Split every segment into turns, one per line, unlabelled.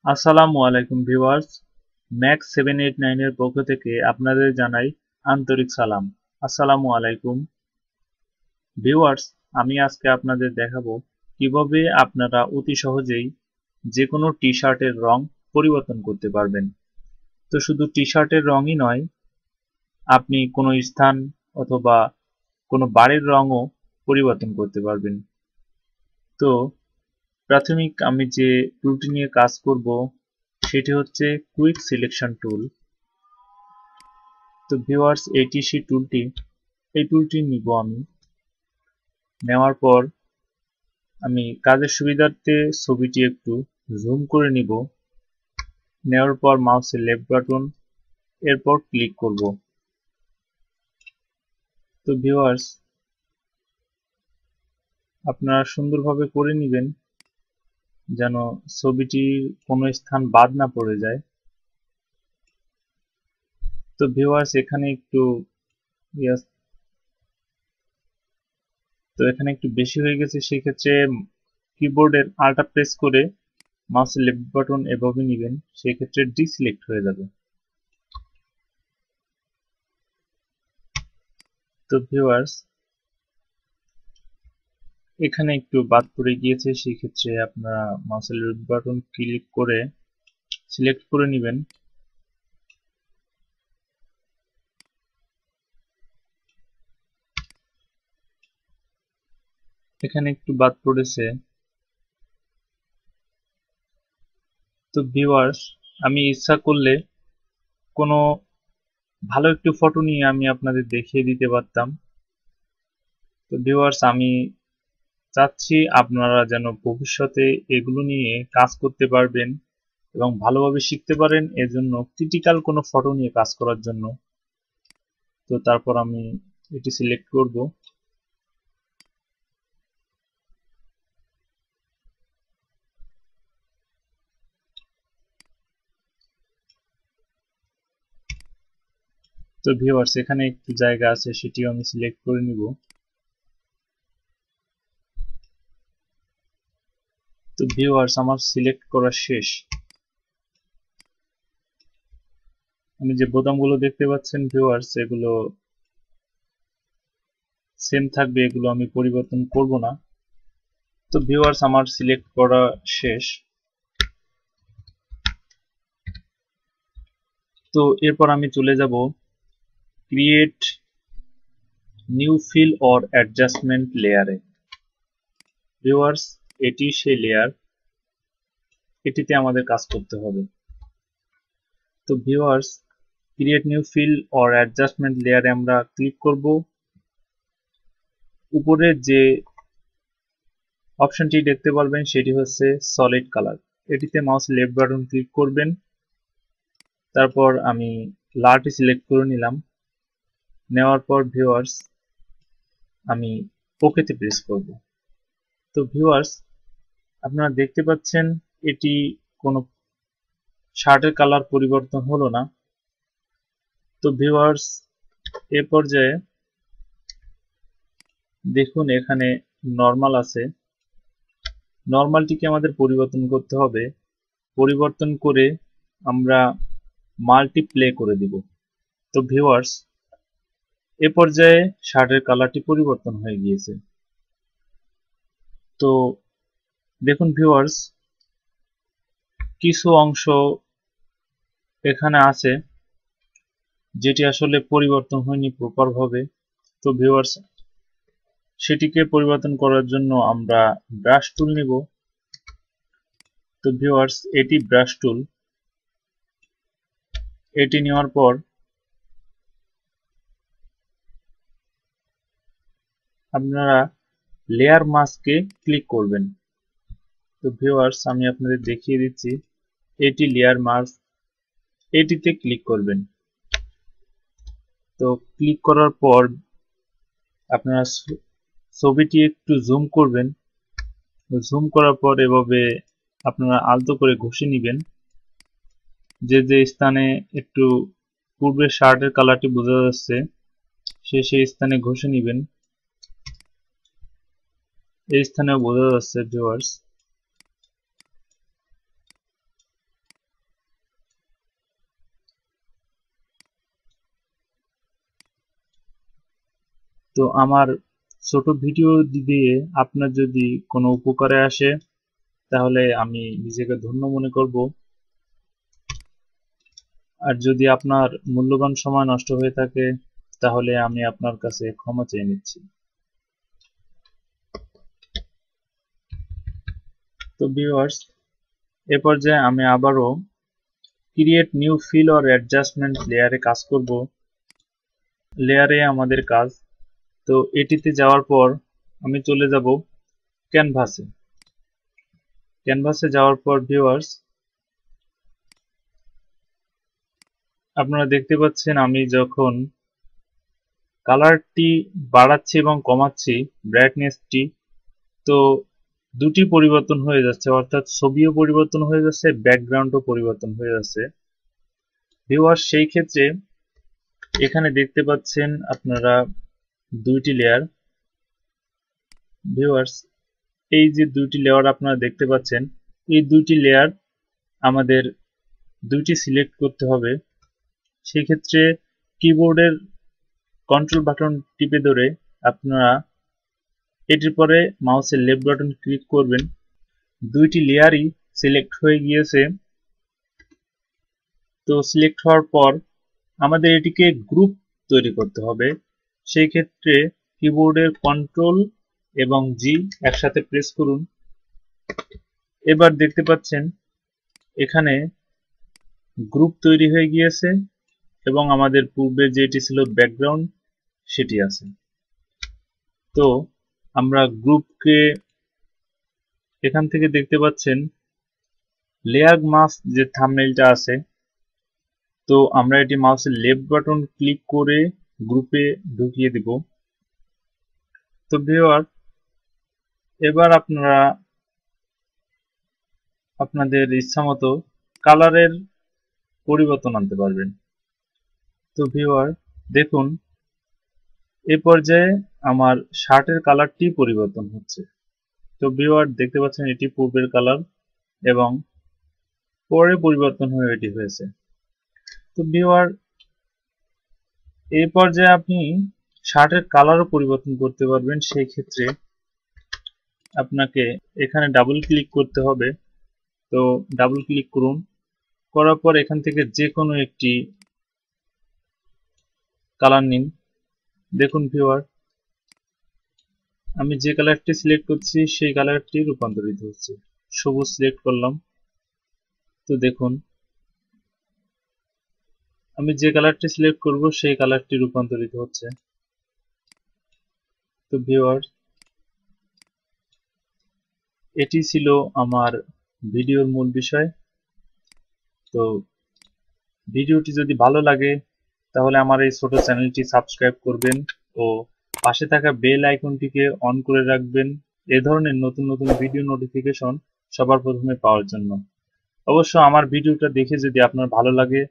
আসসালামু আলাইকুম viewers. Max 789 এর পক্ষ থেকে আপনাদের জানাই আন্তরিক সালাম। আসসালামু আলাইকুম ভিউয়ার্স। আমি আজকে আপনাদের দেখাবো কিভাবে আপনারা অতি সহজেই যে কোনো টি শার্টের রং পরিবর্তন করতে পারবেন। তো শুধু টি শার্টের রঙই নয়, আপনি কোনো স্থান অথবা কোনো বাড়ির রঙও পরিবর্তন করতে পারবেন। তো প্রাথমিক আমি যে টুলটি নিয়ে কাজ করব সেটি হচ্ছে কুইক সিলেকশন টুল। তো ভিউয়ার্স, এটি সেই টুলটি। এই টুলটি নিব আমি। নেওয়ার পর আমি কাজের সুবিধার্থে ছবিটি একটু জুম করে নিব। নেওয়ার পর মাউসের লেফট বাটন, এরপর ক্লিক করব। তো ভিউয়ার্স, আপনারা সুন্দরভাবে করে নেবেন যেন ছবিটির কোনো স্থান বাদ না পড়ে যায়। তো ভিউয়ার্স, এখানে একটু বেশি হয়ে গেছে, সেক্ষেত্রে কিবোর্ডের আল্টা প্রেস করে মাউসের লেফট বাটন এভাবে নেবেন, সেক্ষেত্রে ডিসিলেক্ট হয়ে যাবে। তো ভিউয়ার্স, এখানে একটু বাদ পড়ে গিয়েছে, সেক্ষেত্রে আপনারা মাউসের লেফট বাটন ক্লিক করে সিলেক্ট করে নেবেন। এখানে একটু বাদ পড়েছে। তো ভিউয়ার্স, আমি ইচ্ছা করলে কোনো ভালো একটু ফটো নিয়ে আমি আপনাদের দেখিয়ে দিতে পারতাম। তো ভিউয়ার্স, আমি চাচ্ছি আপনারা যেন ভবিষ্যতে এগুলো নিয়ে কাজ করতে পারবেন এবং ভালোভাবে শিখতে পারেন, এজন্য ক্রিটিক্যাল কোনো ফটো নিয়ে কাজ করার জন্য। তো তারপর আমি এটি সিলেক্ট করব। তো ভিউয়ার্স, এখানে একটু জায়গা আছে, সেটিও আমি সিলেক্ট করে নিব। তো ভিউয়ার্স, আমার সিলেক্ট করা শেষ। আমি যে বোতামগুলো দেখতে পাচ্ছেন ভিউয়ার্স, এগুলো সেম থাকবে, এগুলো আমি পরিবর্তন করব না। তো ভিউয়ার্স, আমার সিলেক্ট করা শেষ। তো এরপর আমি চলে যাব create new fill or adjustment লেয়ারে। ভিউয়ার্স, এটি সেই লেয়ার, এটিতে আমাদের কাজ করতে হবে। তো viewers, create new fill or adjustment লেয়ারে আমরা ক্লিক করব। উপরে যে অপশনটি দেখতে পারবেন সেটি হচ্ছে সলিড কালার। এটিতে মাউস লেফট বাটন ক্লিক করবেন। তারপর আমি লালটি সিলেক্ট করে নিলাম। নেওয়ার পর ভিউয়ার্স, আমি ওকেতে প্রেস করব। তো ভিউয়ার্স, আপনারা দেখতে পাচ্ছেন এটি কোনো শার্টের কালার পরিবর্তন হলো না। তো ভিউয়ার্স, এ পর্যায়ে দেখুন এখানে নরমাল আছে। নরমালটিকে আমাদের পরিবর্তন করতে হবে। পরিবর্তন করে আমরা মাল্টিপ্লে করে দিব। তো ভিউয়ার্স, এ পর্যায়ে শার্টের কালারটি পরিবর্তন হয়ে গিয়েছে। তো দেখুন ভিউয়ার্স, কিছু অংশ এখানে আছে যেটি আসলে পরিবর্তন হয়নি প্রপার ভাবে। তো ভিউয়ার্স, সেটিকে পরিবর্তন করার জন্য আমরা ব্রাশ টুল নিব। তো ভিউয়ার্স, এটি ব্রাশ টুল। এটি নেওয়ার পর আপনারা লেয়ার মাস্কে ক্লিক করবেন। তো ভিউয়ার্স, আমি আপনাদের দেখিয়ে দিচ্ছি, এটি লেয়ার মাস্ক, এটিতে ক্লিক করবেন। তো ক্লিক করার পর আপনারা ছবিটি একটু জুম করবেন। জুম করার পর এভাবে আপনারা আলতো করে ঘষে নেবেন। যে যে স্থানে একটু পূর্বের শার্টের কালারটি বোঝা যাচ্ছে, সেই স্থানে ঘষে নেবেন। এই স্থানেও বোঝা যাচ্ছে ভিউয়ার্স। তো আমার ছোট ভিডিও দিয়ে আপনার যদি কোনো উপকারে আসে তাহলে আমি নিজেকে ধন্য মনে করব। আর যদি আপনার মূল্যবান সময় নষ্ট হয়ে থাকে তাহলে আমি আপনার কাছে ক্ষমা চেয়ে নিচ্ছি। তো ভিউয়ার্স, এ পর্যায়ে আমি আবারও create new fill or adjustment লেয়ারে কাজ করব। লেয়ারে আমাদের কাজ। তো এটিতে যাওয়ার পর আমি চলে যাব ক্যানভাসে। ক্যানভাসে যাওয়ার পর ভিউয়ার্স, আপনারা দেখতে পাচ্ছেন আমি যখন কালারটি বাড়াচ্ছি এবং কমাচ্ছি ব্রাইটনেসটি, তো দুটি পরিবর্তন হয়ে যাচ্ছে, অর্থাৎ ছবিও পরিবর্তন হয়ে যাচ্ছে, ব্যাকগ্রাউন্ডও পরিবর্তন হয়ে যাচ্ছে। ভিউয়ার্স, সেই ক্ষেত্রে এখানে দেখতে পাচ্ছেন আপনারা দুইটি লেয়ার। ভিউয়ার্স, এই যে দুইটি লেয়ার আপনারা দেখতে পাচ্ছেন, এই দুইটি লেয়ার আমাদের দুইটি সিলেক্ট করতে হবে। সেই ক্ষেত্রে কিবোর্ডের কন্ট্রোল বাটন টিপে ধরে আপনারা এটির পরে মাউসের লেফট বাটন ক্লিক করবেন। দুইটি লেয়ারই সিলেক্ট হয়ে গিয়েছে। তো সিলেক্ট হওয়ার পর আমাদের এটিকে গ্রুপ তৈরি করতে হবে। সেই ক্ষেত্রে কিবোর্ডের কন্ট্রোল এবং জি একসাথে প্রেস করুন। এবার দেখতে পাচ্ছেন এখানে গ্রুপ তৈরি হয়ে গিয়েছে এবং আমাদের পূর্বে যেটি ছিল ব্যাকগ্রাউন্ড সেটি আছে। তো আমরা গ্রুপকে এখান থেকে দেখতে পাচ্ছেন লেয়ার মাস্ক যে থাম্বনেইলটা আছে, তো আমরা এটি মাউসের লেফট বাটন ক্লিক করে গ্রুপে ঢুকিয়ে দিব। তো ভিউয়ার, এবার আপনারা আপনাদের ইচ্ছামতো কালারের পরিবর্তন আনতে পারবেন। তো ভিউয়ার দেখুন, এ পর্যায়ে আমার শার্টের কালারটি পরিবর্তন হচ্ছে। তো ভিউয়ার দেখতে পাচ্ছেন এটি পূর্বের কালার এবং পরে পরিবর্তন হয়ে এটি হয়েছে। তো ভিউয়ার, এই পর্যায়ে আপনি শার্টের কালারও পরিবর্তন করতে পারবেন। সেই ক্ষেত্রে আপনাকে এখানে ডাবল ক্লিক করতে হবে। তো ডাবল ক্লিক করুন, করার পর এখান থেকে যে কোনো একটি কালার নিন। দেখুন ভিউয়ার, আমি যে কালারটি সিলেক্ট করছি সেই কালারটি রূপান্তরিত হচ্ছে। সবুজ সিলেক্ট করলাম, তো দেখুন আমি যে কালারটি সিলেক্ট করব সেই কালারটি রূপান্তরিত হচ্ছে। তো ভিউয়ার, এটি ছিল আমার ভিডিওর মূল বিষয়। তো ভিডিওটি যদি ভালো লাগে তাহলে আমার এই ছোট চ্যানেলটি সাবস্ক্রাইব করবেন ও পাশে থাকা বেল আইকনটিকে অন করে রাখবেন এ ধরনের নতুন নতুন ভিডিও নোটিফিকেশন সবার প্রথমে পাওয়ার জন্য। অবশ্য আমার ভিডিওটা দেখে যদি আপনার ভালো লাগে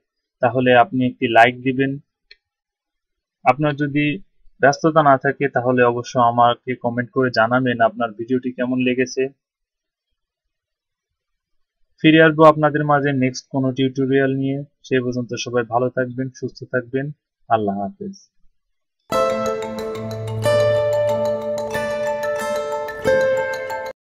তাহলে আপনি একটি লাইক দিবেন। আপনার যদি ব্যস্ততা না থাকে তাহলে অবশ্য আমাকে কমেন্ট করে জানাবেন আপনার ভিডিওটি কেমন লেগেছে। ফিরে আসবো আপনাদের মাঝে নেক্সট কোনো টিউটোরিয়াল নিয়ে। সেই পর্যন্ত সবাই ভালো থাকবেন, সুস্থ থাকবেন। আল্লাহ হাফেজ।